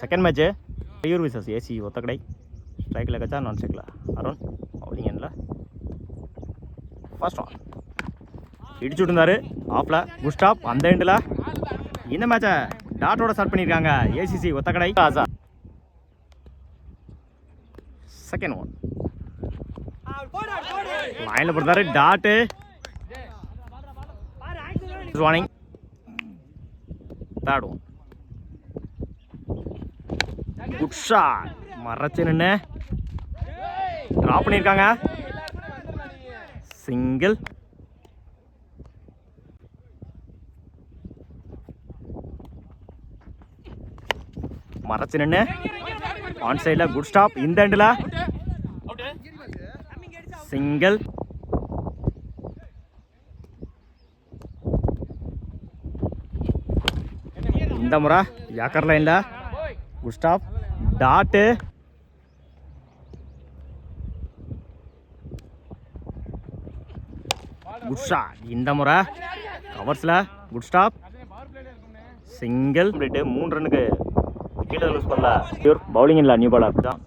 Second match ஐயூர் versus AC Othakadai. ஸ்ட்ரைக்கில் கச்சா நான் ஸ்ட்ரைக்கில் அருண் பவுலிங் எண்ணில் ஃபர்ஸ்ட் ஆன் இடிச்சு விட்டுருந்தாரு ஆஃபில் குஸ்டாப் அந்த எண்டில். இந்த மேட்சை டாட்டோட ஸ்டார்ட் பண்ணியிருக்காங்க ஏசிசி ஒத்தக்கடை. ஆசா செகண்ட் ஒன் லைனில் போட்டாரு dot warning. Third one good shot மறைச்சு நின்று ட்ராப் பண்ணியிருக்காங்க சிங்கிள். மறைச்சு நின்று ஆன் சைடில் குட் ஸ்டாப் இந்த எண்டில் சிங்கிள். இந்த முறை யாக்கர் லைனில் good stop dot good shot. இந்த முறை கவர்ஸில் குட் ஸ்டாப் சிங்கிள். 3 ரன்னுக்கு விக்கெட்டை லூஸ் பண்ணல. பியூர் பவுலிங் இல்லை நியூ பாலர் தான்.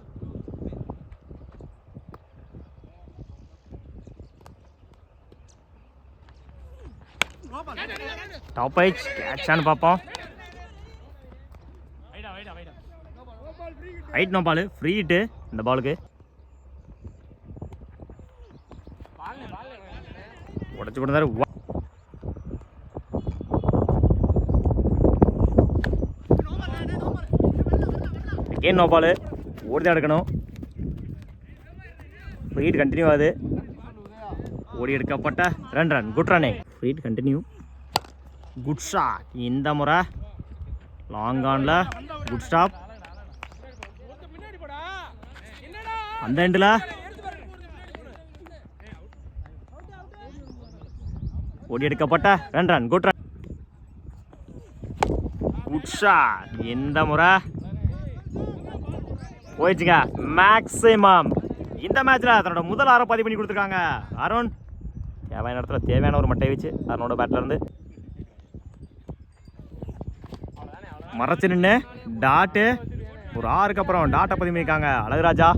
டாப் ஐச் கேட்சான்னு பார்ப்போம். Height no ball free hit இந்த பாலுக்கு. உடச்சு கொடுத்தாரு. அகெயின் நோ பால் ஓடி தான் எடுக்கணும். ஃப்ரீ ஹிட் கண்டினியூ ஆகுது. ஓடி எடுக்கப்பட்ட 2 ரன் குட் ரன்னே. Free hit continue good shot. இந்த முறை லாங் ஆனில் குட் ஸ்டாப் அந்த எண்டில் ஓடி எடுக்கப்பட்ட 2 run good run good shot. இந்த முறை போயிடுச்சுங்க மேக்ஸிமம். இந்த மேட்ச்சில் தன்னோட முதல் 6 பதிவு பண்ணி கொடுத்துருக்காங்க அருண். தேவையான இடத்துல தேவையான ஒரு மட்டை வச்சு அருணோட பேட்டில் இருந்து மறைச்சு நின்று டாட்டு ஒரு 6க்கு அப்புறம் டாட்டை பதிவு பண்ணியிருக்காங்க அழகுராஜா.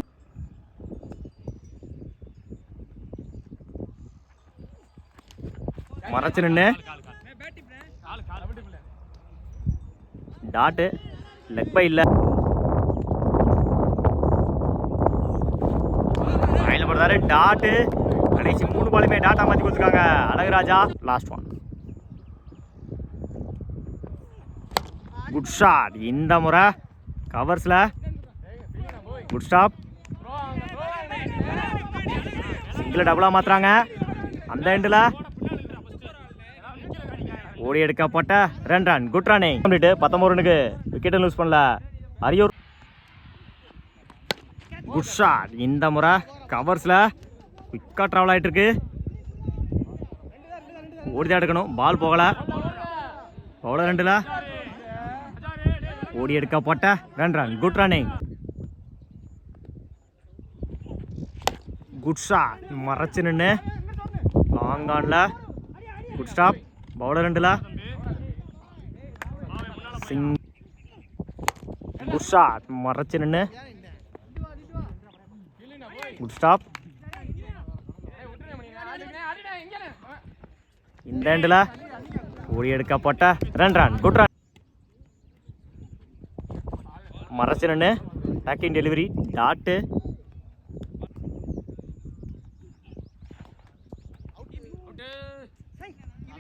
மறைச்சு நின்று டாட்டு லெக் பை இல்லை போடுறாரு டாட்டு. கடைசி 3 பாலுமே டாட்டா மாற்றி கொடுத்துருக்காங்க Alaguraja. Last one good shot. இந்த முறை கவர்ஸில் குட் ஸ்டாப் சிங்கிள் டபுளாக மாற்றுறாங்க அந்த எண்டில் ஓடி எடுக்கப்பட்ட 2 ரன் குட் ரன்னே. 19 ரனுக்கு விக்கெட்டை லூஸ் பண்ணல அரியூர். Good shot. இந்த முறை கவர்ஸில் குயிக்காக ட்ராவல் ஆகிட்டு இருக்கு. ஓடிதான் எடுக்கணும் பால் போகல. பவுலர் 2ல் ஓடி எடுக்கப்பட்ட 2 run good running good shot. மறைச்சு நின்று லாங் ஆனில் குட் ஸ்டாப் பவுலர் 2ல் சிங் குட் ஷாட். மறைச்சு நின்று குட் ஸ்டாப் இந்த எண்டில் ஓடி எடுக்கப்பட்ட 2 ரன் குட் ரன் மறைச்சு நின்று பேக்கிங் டெலிவரி டாட்டு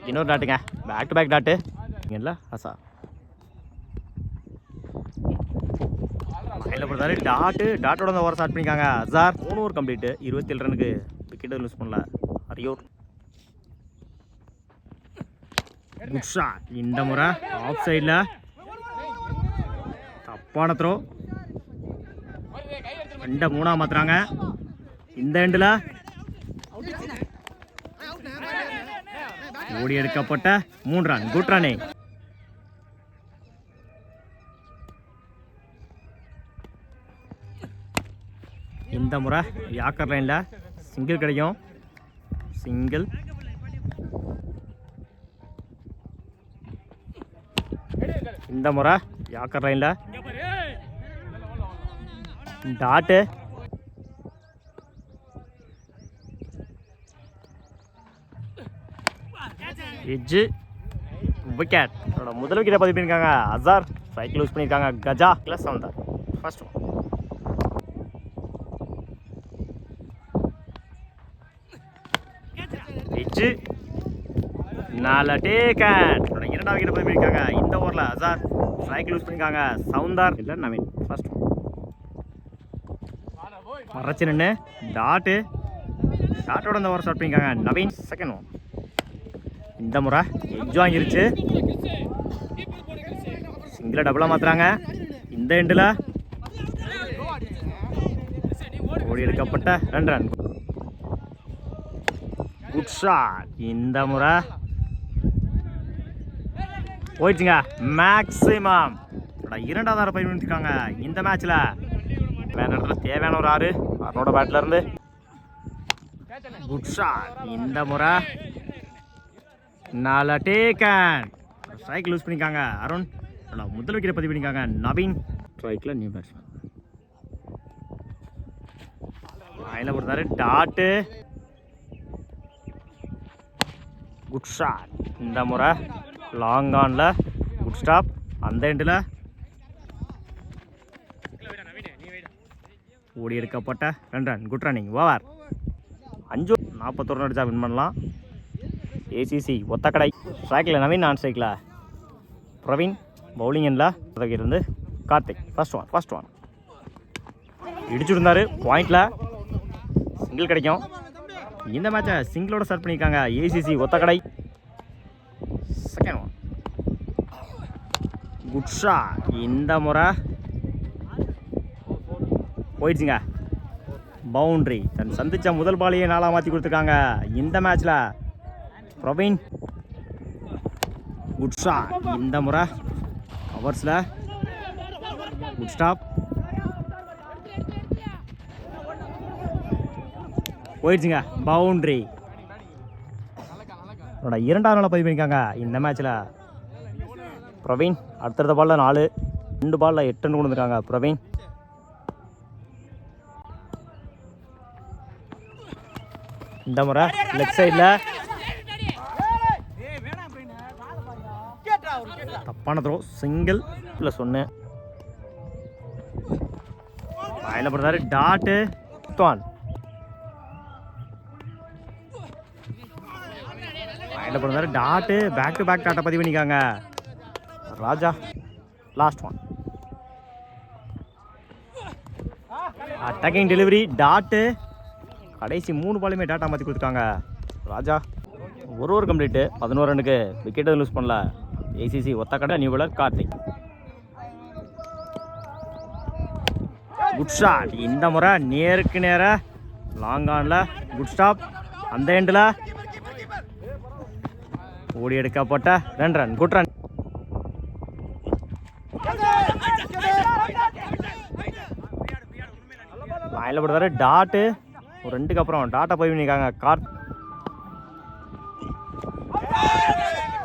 இன்னொரு டாட்டுங்க பேக் டு பேக் டாட்டு இல்லை அசா கையில் போடுறாரு டாட்டு. டாட்டோட ஓவர் ஸ்டார்ட் பண்ணியிருக்காங்க அசார். 3 ஓவர் கம்ப்ளீட்டு 27 ரனுக்கு விக்கெட்டை லூஸ் பண்ணல அரியூர். Good shot. இந்த முறை ஆஃப் சைடில் தப்பான த்ரோ 2-3 மாற்றுறாங்க இந்த எண்டில் ஓடி எடுக்கப்பட்ட 3 ரன் குட் ரன்னே. இந்த முறை யாக்கர் லைனில் சிங்கிள் கிடைக்கும் சிங்கிள். இந்த முறை யாக்கர் லைனில் டாட்டு எட்ஜு விக்கெட். முதல் விக்கெட்டை பதிவு பண்ணியிருக்காங்க அசார். ஸ்ட்ரைக் லூஸ் பண்ணியிருக்காங்க கஜா ப்ளஸ் வந்தார். First one edge 4 taken. இரண்டாவது விக்கெட்டை பதிவு பண்ணியிருக்காங்க இந்த ஓவரில் அசார். ஸ்ட்ரைக் லூஸ் பண்ணியிருக்காங்க சவுந்தார் இல்லை நவீன். ஃபர்ஸ்ட் மறைச்சு நின்று டாட்டு டாட்டோட இந்த ஓவர் ஸ்டார்ட் பண்ணியிருக்காங்க நவீன். செகண்ட் ஒன் இந்த முறை எட்ஜ் வாங்கிருச்சு. சிங்கிளை டபுளாக மாற்றுறாங்க. இந்த எண்டில் ஓடி எடுக்கப்பட்ட 2 ரன். Good shot. இந்த முறை போயிடுச்சுங்க மேக்ஸிமம். இரண்டாவது ஆறு பயன்படுத்திருக்காங்க இந்த மேட்ச்சில். வேற இடத்துல தேவையான ஒரு 6 அவனோட பேட்டில் இருந்து. Good shot. இந்த முறை 4 டேக்கன். ஸ்ட்ரைக் லூஸ் பண்ணியிருக்காங்க அருண். முதல் விக்கெட்டை பதிவு பண்ணியிருக்காங்க நவீன். ஸ்ட்ரைக்கில் நியூ பேட்ஸ்மேன் லைனில் போடுறாரு டாட்டு. Good shot. இந்த முறை லாங் ஆனில் குட் ஸ்டாப். அந்த எண்டில் ஓடி எடுக்கப்பட்ட 2 ரன். Good running over. 5 41 அடிச்சா வின் பண்ணலாம். ஏசிசி ஒத்தக்கடை. ஸ்ட்ரைக்கில் நவீன், நான் ஸ்ட்ரைக்கில் பிரவீன். பவுலிங் எண்டில் இருந்து கார்த்திக். ஃபர்ஸ்ட் ஒன் இடிச்சுருந்தாரு பாயிண்டில். சிங்கிள் கிடைக்கும். இந்த மேட்சை சிங்கிளோட ஸ்டார்ட் பண்ணியிருக்காங்க ACC Othakadai. Second one good shot. இந்த முறை போயிடுச்சுங்க பவுண்ட்ரி. தன் சந்திச்ச முதல் பாலையே 4 மாற்றி கொடுத்துருக்காங்க இந்த மேட்ச்சில் பிரவீன். Good shot. இந்த முறை கவர்ஸில் குட் ஸ்டாப். போயிடுச்சுங்க பவுண்ட்ரி. இரண்டாவது நாளை பதிவு பண்ணியிருக்காங்க இந்த மேட்ச்சில் பிரவீன். அடுத்தடுத்த பாலில் 4, 2 பாலில் 8 ரன் கொண்டு வந்திருக்காங்க பிரவீன். இந்த முறை லெஃப்ட் சைடில் தப்பான த்ரோ. சிங்கிள் +1. வாயில போடுறாரு டாட்டு. வாயில போடுறாரு டாட்டு. பேக் டு பேக் டாட்டை பதிவு பண்ணிக்காங்க Raja. Last one attacking delivery dot. கடைசி 3 பாலுமே டாட்டா மாற்றி கொடுத்துருக்காங்க ராஜா. ஒரு கம்ப்ளீட்டு 11 ரன்னுக்கு விக்கெட் லூஸ் பண்ணல ACC Othakadai. New bowler Karthik. Good shot. இந்த முறை நேருக்கு நேராக லாங் ஆனில் குட் ஸ்டாப். அந்த எண்டில் ஓடி எடுக்கப்பட்ட 2 ரன். Good run. வாயில போடுறாரு டாட்டு. ஒரு 2க்கு அப்புறம் டாட்டா பதிவு பண்ணியிருக்காங்க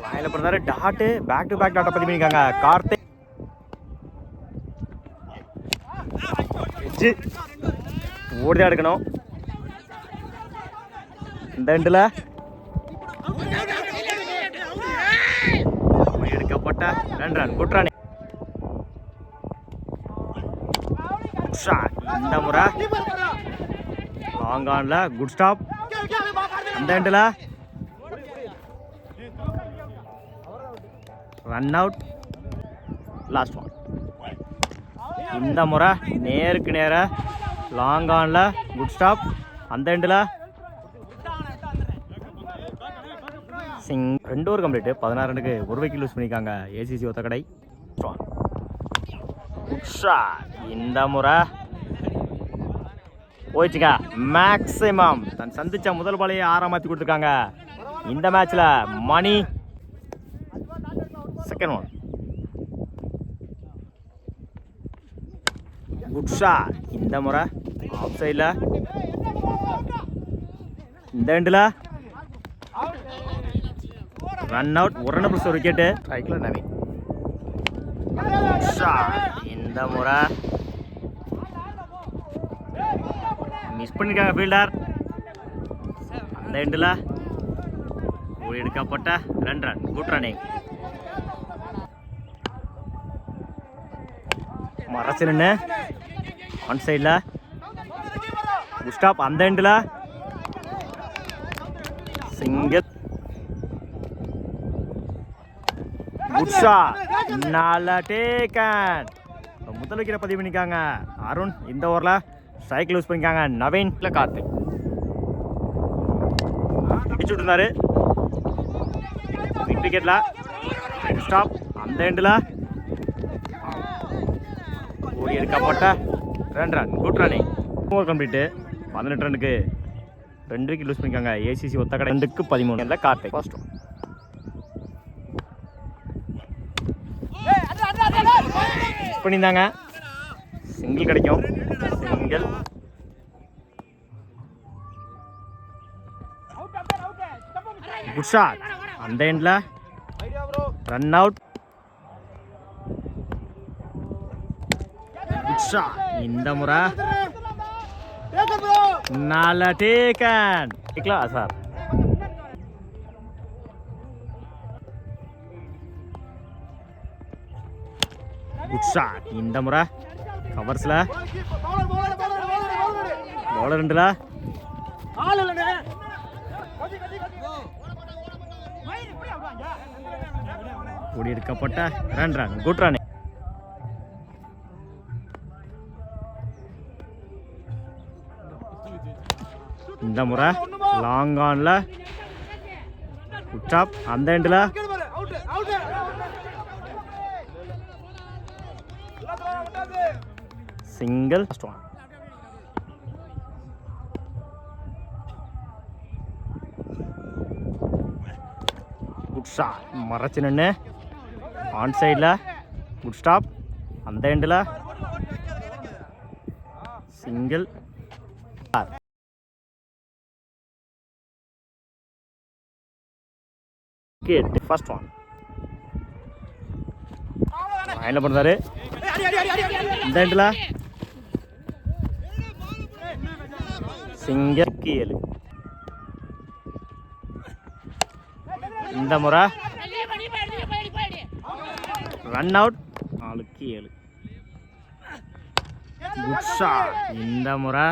வாயில போடுறாரு டாட்டு. பேக் டு பேக் டாட்டா பதிவு பண்ணியிருக்காங்க கார்த்திக். ஓடிதான் எடுக்கணும். இந்த எண்டில் எடுக்கப்பட்ட 2 ரன். Good run. இந்த முறை லாங் ஆன்ல குட் ஸ்டாப். அந்த எண்டில் ரன் அவுட். லாஸ்ட் ஒன் இந்த முறை நேருக்கு நேராக லாங் ஆனில் குட் ஸ்டாப். அந்த எண்டில் சிங். 2 ஓவர் கம்ப்ளீட்டு 16 ரன்னுக்கு ஒரு விக்கெட் லூஸ் பண்ணியிருக்காங்க ஏசிசி ஒத்தக்கடை. இந்த முறை போயிடுச்சுங்க மேக்ஸிமம். தன் சந்திச்ச முதல் பாலையே 6 மாற்றி கொடுத்துருக்காங்க இந்த மேட்ச்சில் Mani. Second one good shot. இந்த முறை ஆஃப் சைடில் இந்த எண்டில் ரன் அவுட். 1 run +1 wicket. ஸ்ட்ரைக்கில் நவீன். இந்த முறை மிஸ் பண்ணிருக்காங்க ஃபீல்டர். அந்த எண்டில் ஓடி எடுக்கப்பட்ட 2 ரன். Good running. மறைச்சு நின்று ஆன் சைடில் குட் ஸ்டாப். அந்த எண்டில் சிங்கிள். Good shot. நல்ல டேக்கன். முதல் விக்கெட்டை பதிவு பண்ணிக்காங்க அருண். இந்த ஓவரில் ஸ்ட்ரைக் லூஸ் பண்ணிக்காங்க நவீன். கார்த்திக் பிடிச்சு விட்டுருந்தாரு மிட் விக்கெட்டில். ஸ்டாப். அந்த எண்டில் ஓடி எடுக்கப்பட்ட 2 run. Good running. Over complete. 18 ரனுக்கு 2 விக்கெட் லூஸ் பண்ணிக்காங்க ஏசிசி ஒத்தக்கடை. 2க்கு 13 கார்த்திக். ஃபர்ஸ்ட் பண்ணியிருந்தாங்க. சிங்கிள் கிடைக்கும். சிங்கிள். Good shot. அந்த எண்டில் ரன் அவுட். Good shot. இந்த முறை நல்ல டேக்கன். Sir good shot. இந்த முறை கவர்ஸில் பவுலர் 2ல ஓடி எடுக்கப்பட்ட 2 ரன். Good run. இந்த முறை லாங் ஆன்ல குட் ஸ்டாப். அந்த எண்டில் சிங்கிள். Good shot. மறைச்சு நின்று ஆன் சைடில் குட் ஸ்டாப். அந்த எண்டில் சிங்கிள். ஃபர்ஸ்ட் ஒன் என்ன பண்ணுறாரு. இந்த எண்டில் சிங்கிள். 7. இந்த முறை ரன் அவுட். 4-7. Good shot. இந்த முறை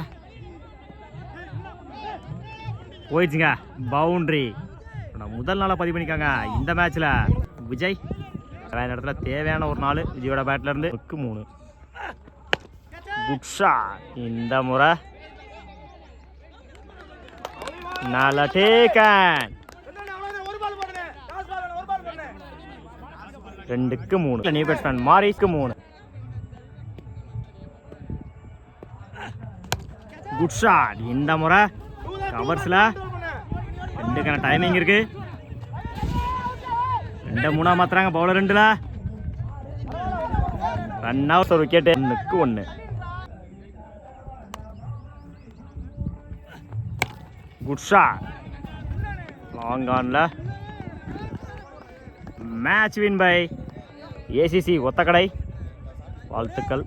போயிடுச்சுங்க பவுண்ட்ரி. முதல் நாளாக பதிவு பண்ணிக்காங்க இந்த மேட்ச்சில் விஜய். இடத்துல தேவையான ஒரு 4 விஜயோட பேட்ல இருந்து 3. Good shot. இந்த முறை நல்ல டேக்கன். 2க்கு 3. நியூ பேட்ஸ்மேன் மாரிஸ்க்கு 3. Good shot. இந்த முறை கவர்ஸில் 2க்கான டைமிங் இருக்கு. 2-3 மாத்துறாங்க பவுலர் 2ல. Run out. ஒரு விக்கெட். 1க்கு 1. Good shot. லாங் ஆன்ல match win by ACC Othakadai. வாழ்த்துக்கள்.